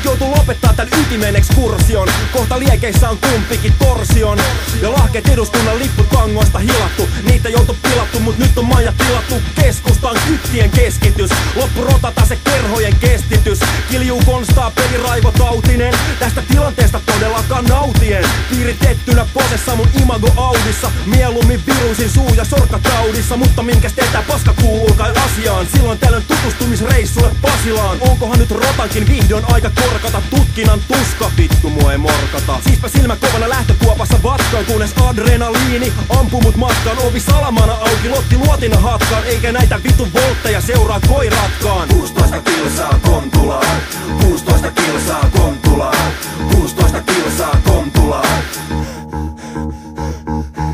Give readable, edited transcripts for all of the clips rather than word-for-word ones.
Nyt joutuu lopettaa tän ytimen ekskursion. Kohta liekeissä on kumpikin torsion. Ja lahkeet eduskunnan lipputangoista hilattu. Niitä joutu pilattu, mut nyt on maja tilattu. Keskustaan kyttien keskitys. Loppu rotata se kerhojen kestitys. Kiljuu konstaapeli Raivo Tautinen. Tästä tilanteesta todellakaan nautien. Piiritettynä posessa mun imago Audissa. Mieluummin viruisin suu- ja sorkataudissa. Mutta minkäs teetää paska kuuluu kai asiaan. Silloin tällöin tutustumisreissulle Pasilaan. Onkohan nyt rotankin vihdoin aika korkata tutkinnan tuska? Vittu mua ei morkata. Siispä silmä kovana lähtökuopassa vatkaan. Kunnes adrenaliini ampuu mut matkaan. Ovi salamana auki, Lotti luotina hatkaan. Eikä näitä vittu voltteja seuraa koiratkaan. 16 kilsaa Kontulaan, 16 kilsaa Kontulaan, 16 kilsaa Kontulaan.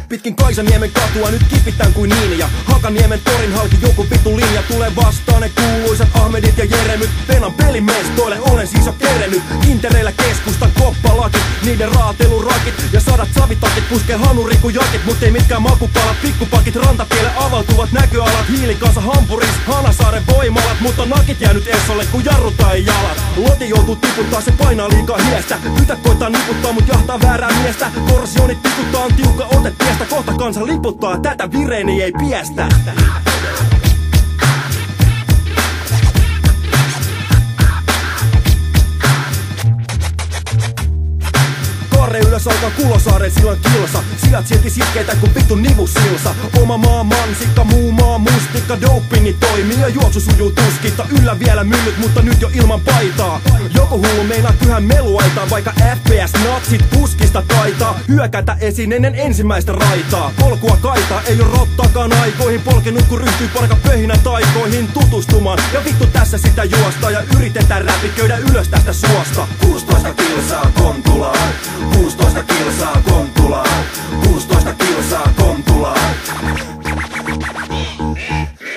Pitkin Kaisaniemen katua nyt kipitän kuin niin. Ja Hakaniemen torin halki joku vittu linja. Tulee vastaan ne kuuluisat Ahmedit ja Jeremyt. Penan pelimestoille olen siis jo kerennyt. Intereillä keskustan koppalakit, niiden raatelurakit ja 100 savitakit puskee hanurikujakit. Mut ei mitkään makupalat, pikkupakit rantatielle avautuvat näköalat. Hiilikansa Hampuris, Hanasaaren voimalat. Mutta nakit jäänyt Essolle kun jarruta ei jalat. Loti joutuu tiputtaa, se painaa liikaa hiestä. Tytöt koittaa niputtaa mut jahtaa väärää miestä. Torsionit tikuttaa on tiukka ote tiestä. Kohta kansa liputtaa, tätä vireeni ei piestä. Karre ylös alkaa Kulosaaren sillan kilsa. Sijat silti sitkeitä kun vittu nivusilsa. Oma maa mansikka, muu maa mustikka. Dopingi toimii ja juoksu sujuu tuskitta. Yllä vielä myllyt, mutta nyt jo ilman paitaa. Joku hullu meinaa kyhän meluaitaa. Vaikka FPS-natsit puskista taitaa hyökätä esiin ennen ensimmäistä raitaa. Polkua kaitaa, ei oo rottakaan aikoihin. Polkenut kun ryhtyy parka pöhinän taikoihin tutustumaan. Ja vittu tässä sitä juosta ja yritetään räpiköidä ylös tästä suosta. 16 kilsaa Kontulaan, 16 kilsaa Kontulaan, 16 kilsaa Kontulaan.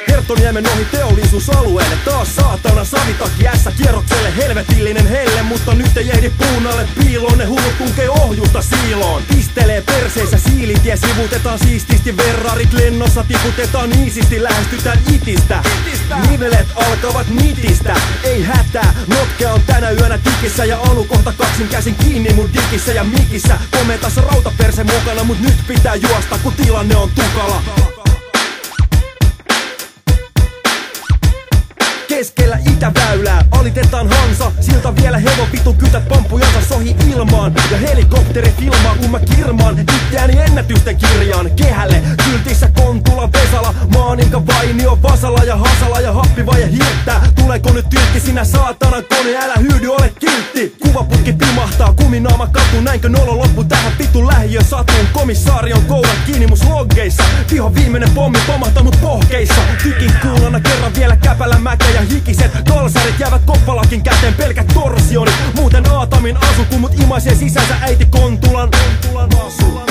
Herttoniemen ohi teollisuusalueelle. Taas saatana savitakki ässä kierrokselle. Helvetillinen helle, mutta nyt ei ehdi puun alle piiloon. Ne hullut tunkee ohjusta siiloon. Pistelee perseessä siilitie, sivutetaan siististi. Verrarit lennossa tiputetaan niisisti. Lähestytään itistä. Nivelet alkavat nitistä. Ei hätää, notkea on tänä yönä tikissä. Ja Anu kohta kaksin käsin kiinni mun dikissä ja mikissä. Kometassa rautaperse mukana, mut nyt pitää juosta kun tilanne on tukala. Keskellä itäväylää alitetaan Hansa. Silta vielä hevon vitun kytät pamppujansa sohi ilmaan. Ja helikopteri filmaa kun mä kirmaan itseäni ennätysten kirjaan. Kehälle kyltissä Kontula, Vesala, Maaninka, Vainio, Vasala ja Hasala ja Happivaje hirttää. Tuleeko nyt tyytti sinä saatanan kone, älä hyydy ole kiltti. Kuvaputki pimahtaa, kuminaama katu, näinkö nolo loppu tähän vitun lähiön satuun. Komissaari on koulat kiinni mus loggeissa. Pihon viimeinen pommi pamahtanut pohkeissa. Tykin kuulana kerran vielä käpälä mäkä ja hikiset kalsarit jäävät koppalakin käteen, pelkät torsionit. Muuten Aatamin asu kun mut imaisee sisänsä äiti Kontulan asu.